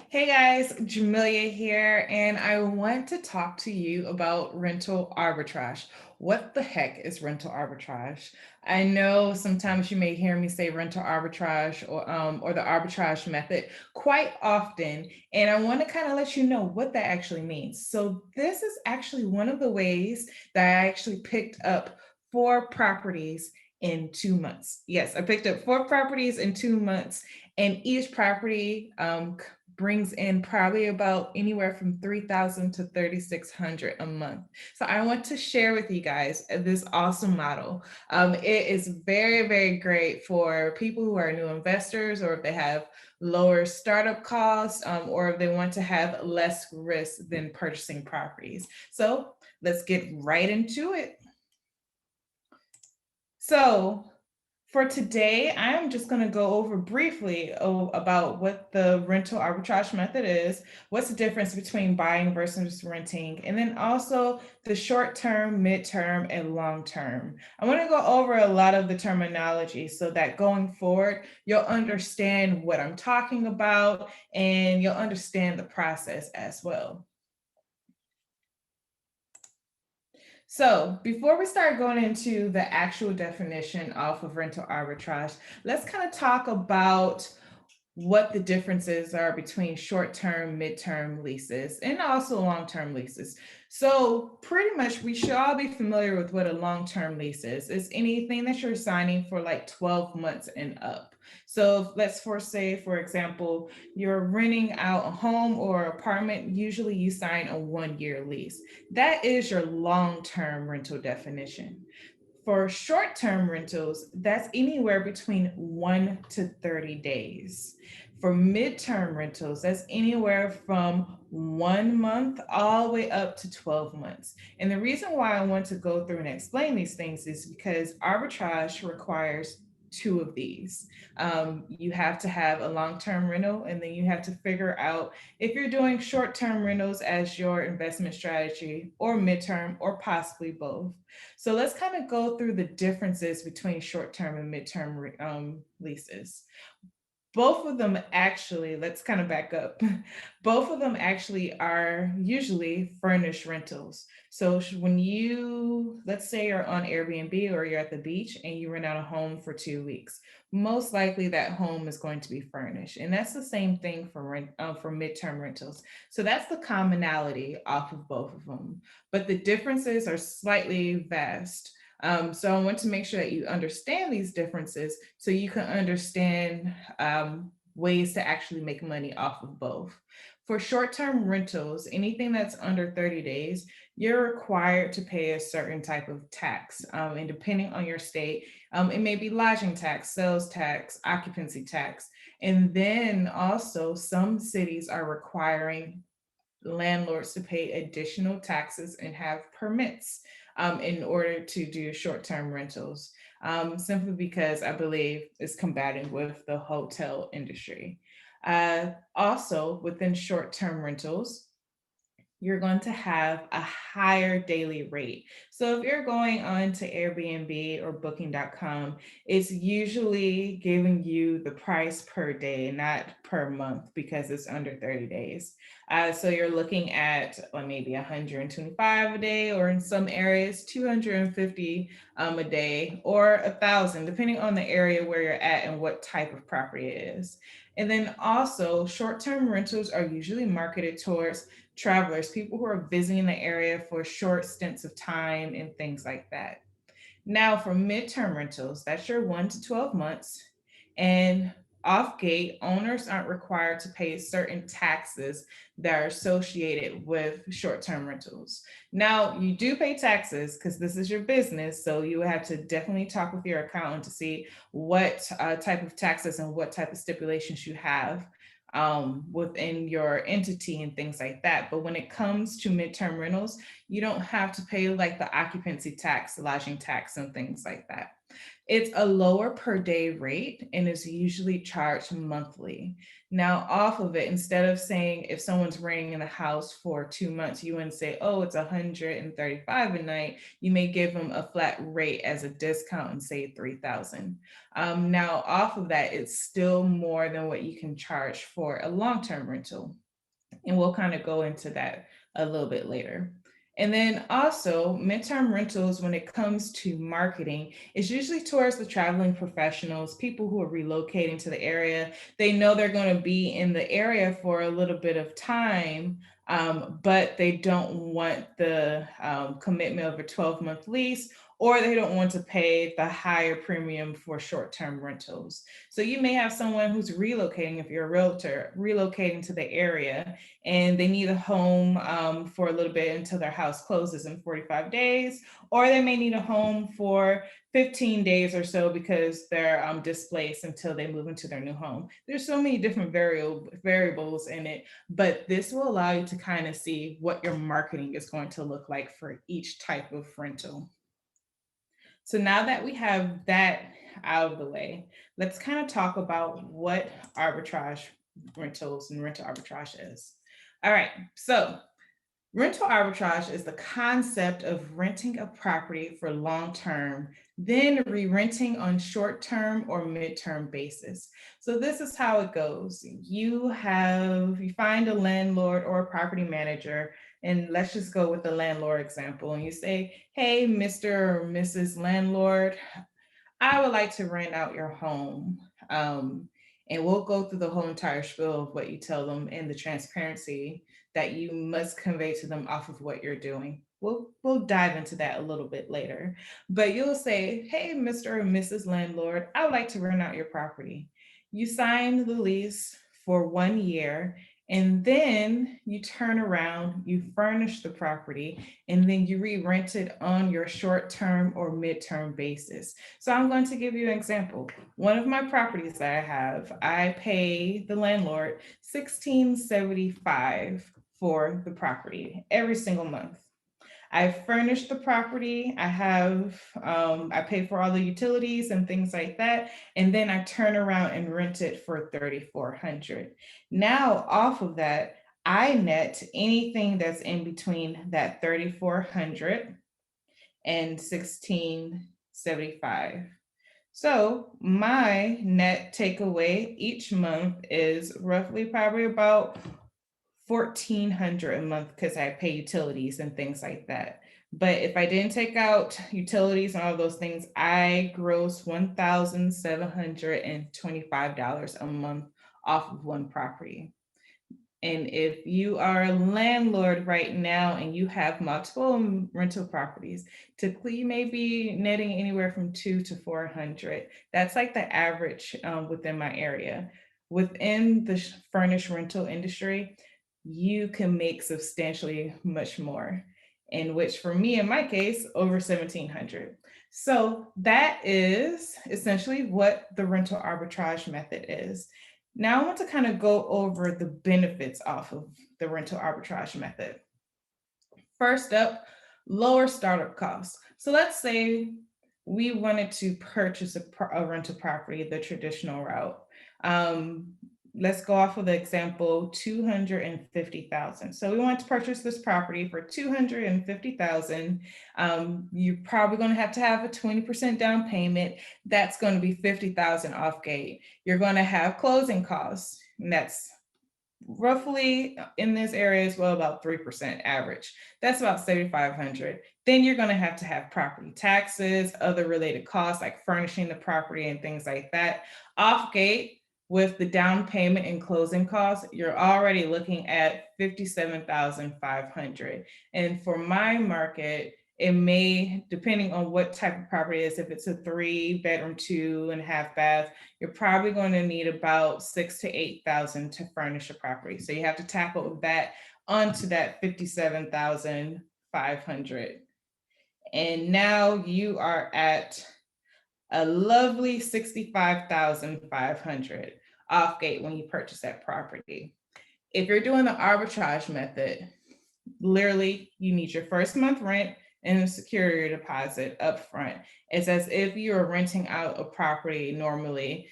Hey guys, Jamelia here, and I want to talk to you about rental arbitrage. What the heck is rental arbitrage? I know sometimes you may hear me say rental arbitrage or the arbitrage method quite often, and I want to kind of let you know what that actually means. So this is actually one of the ways that I actually picked up 4 properties in 2 months. Yes, I picked up 4 properties in 2 months, and each property brings in probably about anywhere from 3,000 to 3,600 a month. So I want to share with you guys this awesome model. It is very, very great for people who are new investors, or if they have lower startup costs, or if they want to have less risk than purchasing properties. So let's get right into it. So for today, I am just going to go over briefly about what the rental arbitrage method is, what's the difference between buying versus renting, and then also the short term, midterm, and long term. I want to go over a lot of the terminology so that going forward, you'll understand what I'm talking about and you'll understand the process as well. So, before we start going into the actual definition off of rental arbitrage, let's kind of talk about what the differences are between short-term, mid-term leases, and also long-term leases. So pretty much we should all be familiar with what a long-term lease is. It's anything that you're signing for like 12 months and up. So let's say, for example, you're renting out a home or apartment, usually you sign a 1-year lease. That is your long-term rental definition. For short term rentals, that's anywhere between 1 to 30 days. For midterm rentals, that's anywhere from 1 month all the way up to 12 months. And the reason why I want to go through and explain these things is because arbitrage requires two of these. You have to have a long term rental, and then you have to figure out if you're doing short term rentals as your investment strategy, or midterm, or possibly both. So let's kind of go through the differences between short term and midterm leases. Both of them actually, let's kind of back up. Both of them actually are usually furnished rentals. So when you, let's say you're on Airbnb or you're at the beach and you rent out a home for 2 weeks, most likely that home is going to be furnished. And that's the same thing for for midterm rentals. So that's the commonality off of both of them. But the differences are slightly vast. So I want to make sure that you understand these differences so you can understand ways to actually make money off of both. For short term rentals, anything that's under 30 days, you're required to pay a certain type of tax. And depending on your state, it may be lodging tax, sales tax, occupancy tax. And then also, some cities are requiring landlords to pay additional taxes and have permits in order to do short term rentals, simply because I believe it's combating with the hotel industry. Also, within short term rentals, you're going to have a higher daily rate. So if you're going on to Airbnb or booking.com, it's usually giving you the price per day, not per month, because it's under 30 days. So you're looking at maybe 125 a day, or in some areas, 250 a day, or 1,000, depending on the area where you're at and what type of property it is. And then also, short term rentals are usually marketed towards travelers, people who are visiting the area for short stints of time and things like that. Now, for midterm rentals, that's your 1 to 12 months. And off gate, owners aren't required to pay certain taxes that are associated with short term rentals. Now, you do pay taxes because this is your business. So you have to definitely talk with your accountant to see what type of taxes and what type of stipulations you have within your entity and things like that. But when it comes to midterm rentals, you don't have to pay like the occupancy tax, lodging tax, and things like that. It's a lower per day rate and is usually charged monthly. Now, off of it, instead of saying if someone's renting in a house for 2 months, you wouldn't say, oh, it's 135 a night. You may give them a flat rate as a discount and say 3,000. Now, off of that, it's still more than what you can charge for a long-term rental. And we'll kind of go into that a little bit later. And then also, midterm rentals, when it comes to marketing, is usually towards the traveling professionals, people who are relocating to the area. They know they're going to be in the area for a little bit of time, but they don't want the commitment of a 12-month lease, or they don't want to pay the higher premium for short-term rentals. So you may have someone who's relocating, if you're a realtor, relocating to the area, and they need a home for a little bit until their house closes in 45 days, or they may need a home for 15 days or so because they're displaced until they move into their new home. There's so many different variables in it, but this will allow you to kind of see what your marketing is going to look like for each type of rental. So now that we have that out of the way, let's kind of talk about what arbitrage rentals and rental arbitrage is. All right, so rental arbitrage is the concept of renting a property for long term, then re-renting on short term or midterm basis. So this is how it goes. You find a landlord or a property manager, and let's just go with the landlord example. And you say, hey, Mr. or Mrs. Landlord, I would like to rent out your home. And we'll go through the whole entire spiel of what you tell them and the transparency that you must convey to them off of what you're doing. We'll dive into that a little bit later. But you'll say, hey, Mr. or Mrs. Landlord, I would like to rent out your property. You sign the lease for 1 year, and then you turn around, you furnish the property, and then you re-rent it on your short-term or midterm basis. So I'm going to give you an example. One of my properties that I have, I pay the landlord $16.75 for the property every single month. I furnish the property. I pay for all the utilities and things like that. And then I turn around and rent it for $3,400. Now, off of that, I net anything that's in between that $3,400 and $16.75. So my net takeaway each month is roughly probably about $1,400 a month because I pay utilities and things like that. But if I didn't take out utilities and all those things, I gross $1,725 a month off of one property. And if you are a landlord right now and you have multiple rental properties, typically you may be netting anywhere from 200 to 400. That's like the average within my area. Within the furnished rental industry, you can make substantially much more, in which for me, in my case, over 1,700. So that is essentially what the rental arbitrage method is. Now I want to kind of go over the benefits off of the rental arbitrage method. First up, lower startup costs. So let's say we wanted to purchase a rental property the traditional route. Let's go off of the example 250,000. So we want to purchase this property for 250,000. You're probably going to have a 20% down payment. That's going to be 50,000 off gate. You're going to have closing costs, and that's roughly in this area as well, about 3% average. That's about 7,500. Then you're going to have property taxes, other related costs like furnishing the property and things like that. Off gate, with the down payment and closing costs, you're already looking at 57,500. And for my market, it may, depending on what type of property it is, if it's a 3-bedroom, 2.5 bath, you're probably going to need about 6,000 to 8,000 to furnish a property. So you have to tackle that onto that 57,500. And now you are at a lovely 65,500 off gate when you purchase that property. If you're doing the arbitrage method, literally you need your first month rent, and a security deposit up front. It's as if you are renting out a property normally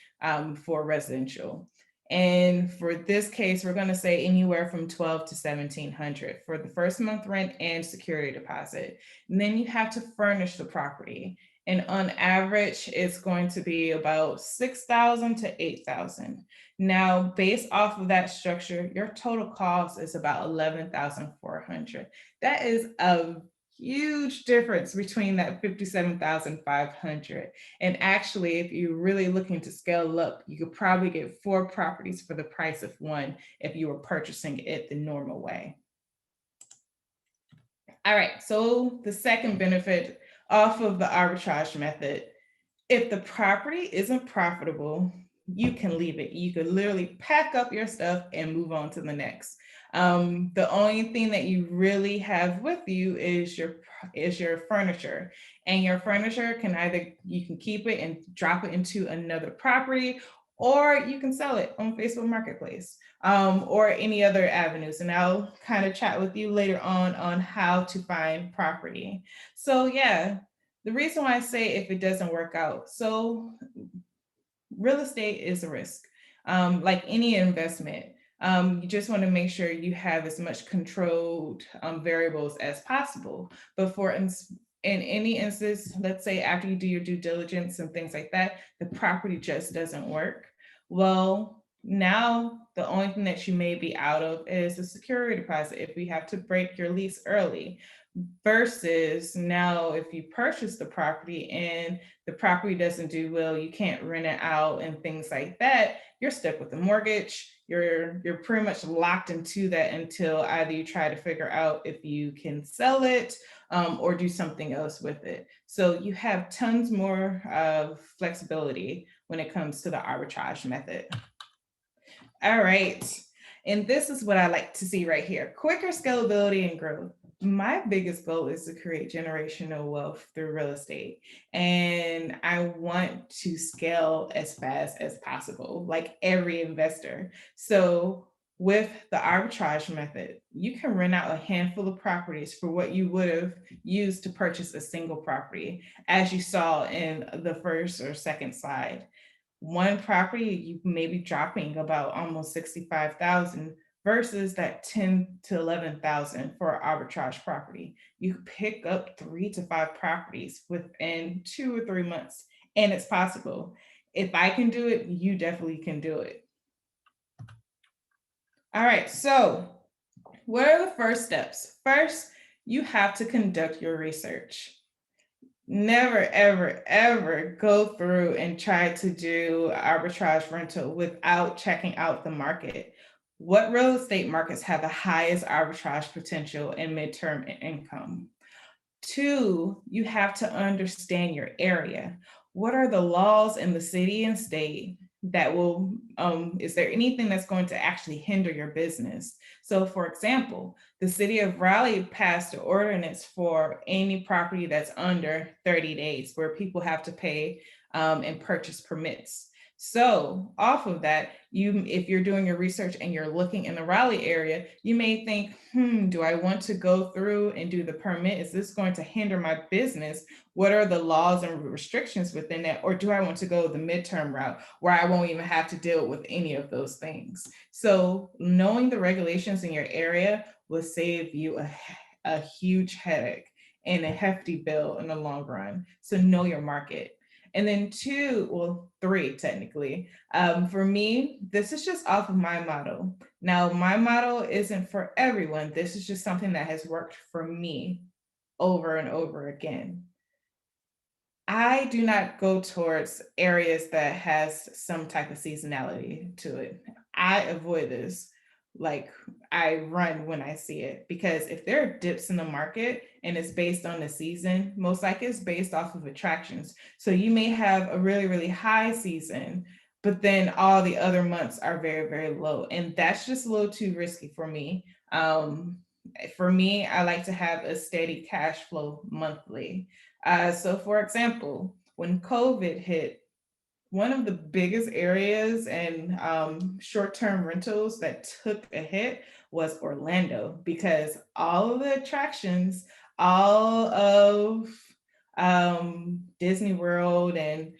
for residential. And for this case, we're going to say anywhere from 12 to 1700 for the first month rent and security deposit. And then you have to furnish the property. And on average, it's going to be about 6,000 to 8,000. Now, based off of that structure, your total cost is about 11,400. That is a huge difference between that 57,500. And actually, if you're really looking to scale up, you could probably get 4 properties for the price of 1 if you were purchasing it the normal way. All right, so the second benefit off of the arbitrage method, if the property isn't profitable, you can leave it. You could literally pack up your stuff and move on to the next. The only thing that you really have with you is your furniture, and your furniture can either, you can keep it and drop it into another property, or you can sell it on Facebook Marketplace or any other avenues. And I'll kind of chat with you later on how to find property. So yeah, the reason why I say if it doesn't work out, so real estate is a risk. Like any investment, you just want to make sure you have as much controlled variables as possible. But in any instance, let's say after you do your due diligence and things like that, the property just doesn't work. Well, now the only thing that you may be out of is the security deposit if you have to break your lease early. Versus now, if you purchase the property and the property doesn't do well, you can't rent it out and things like that, you're stuck with the mortgage. You're pretty much locked into that until either you try to figure out if you can sell it or do something else with it. So you have tons more of flexibility when it comes to the arbitrage method. All right. And this is what I like to see right here: quicker scalability and growth. My biggest goal is to create generational wealth through real estate. And I want to scale as fast as possible, like every investor. So with the arbitrage method, you can rent out a handful of properties for what you would have used to purchase a single property, as you saw in the first or second slide. One property, you may be dropping about almost 65,000 versus that 10 to 11,000 for an arbitrage property. You pick up 3 to 5 properties within 2 or 3 months, and it's possible. If I can do it, you definitely can do it. All right, so what are the first steps? First, you have to conduct your research. Never, ever, ever go through and try to do arbitrage rental without checking out the market. What real estate markets have the highest arbitrage potential in midterm income? 2, you have to understand your area. What are the laws in the city and state that will, is there anything that's going to actually hinder your business? So for example, the city of Raleigh passed an ordinance for any property that's under 30 days where people have to pay and purchase permits. So off of that, if you're doing your research and you're looking in the Raleigh area, you may think, do I want to go through and do the permit? Is this going to hinder my business? What are the laws and restrictions within that? Or do I want to go the midterm route where I won't even have to deal with any of those things? So knowing the regulations in your area will save you a huge headache and a hefty bill in the long run. So know your market. And then 3 technically. For me, this is just off of my model. Now, my model isn't for everyone. This is just something that has worked for me over and over again. I do not go towards areas that has some type of seasonality to it. I avoid this. Like, I run when I see it, because if there are dips in the market and it's based on the season, most likely it's based off of attractions. So you may have a really, really high season, but then all the other months are very, very low. And that's just a little too risky for me. For me, I like to have a steady cash flow monthly. So for example, when COVID hit, one of the biggest areas and short-term rentals that took a hit was Orlando, because all of the attractions, all of Disney World and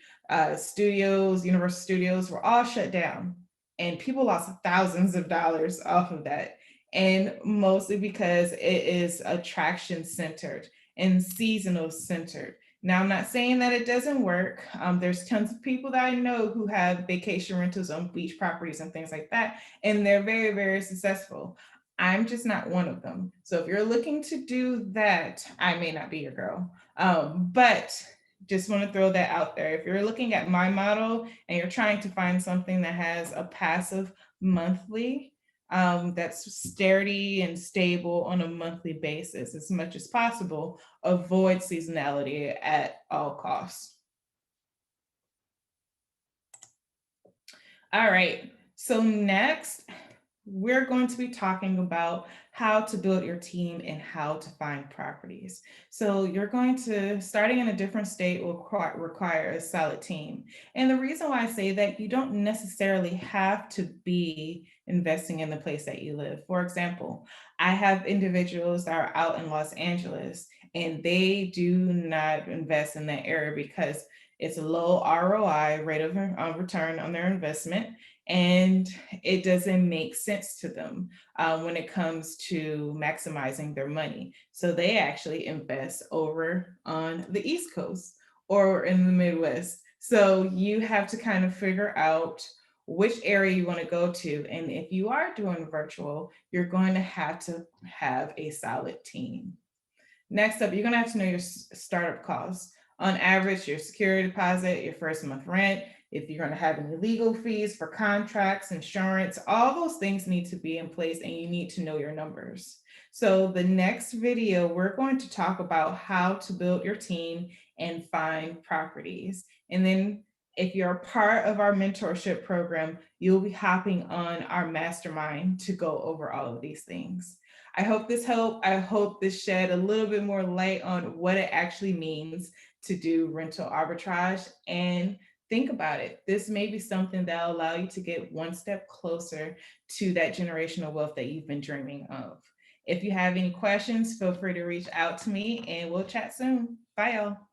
studios, Universal Studios were all shut down. And people lost thousands of dollars off of that. And mostly because it is attraction centered and seasonal centered. Now, I'm not saying that it doesn't work. There's tons of people that I know who have vacation rentals on beach properties and things like that, and they're very, very successful. I'm just not one of them. So if you're looking to do that, I may not be your girl. But just want to throw that out there. If you're looking at my model and you're trying to find something that has a passive monthly, that's sturdy and stable on a monthly basis as much as possible, avoid seasonality at all costs. All right, so next, we're going to be talking about how to build your team and how to find properties. So you're going to, starting in a different state will require a solid team. And the reason why I say that, you don't necessarily have to be investing in the place that you live. For example, I have individuals that are out in Los Angeles and they do not invest in that area because it's a low ROI, rate of return on their investment, and it doesn't make sense to them when it comes to maximizing their money. So they actually invest over on the East Coast or in the Midwest. So you have to kind of figure out which area you want to go to. And if you are doing virtual, you're going to have a solid team. Next up, you're going to have to know your startup costs. On average, your security deposit, your first month rent, if you're going to have any legal fees for contracts, insurance, all those things need to be in place and you need to know your numbers. So the next video, we're going to talk about how to build your team and find properties. And then if you're a part of our mentorship program, you'll be hopping on our mastermind to go over all of these things. I hope this helped. I hope this shed a little bit more light on what it actually means to do rental arbitrage. And think about it. This may be something that'll allow you to get one step closer to that generational wealth that you've been dreaming of. If you have any questions, feel free to reach out to me and we'll chat soon. Bye, y'all.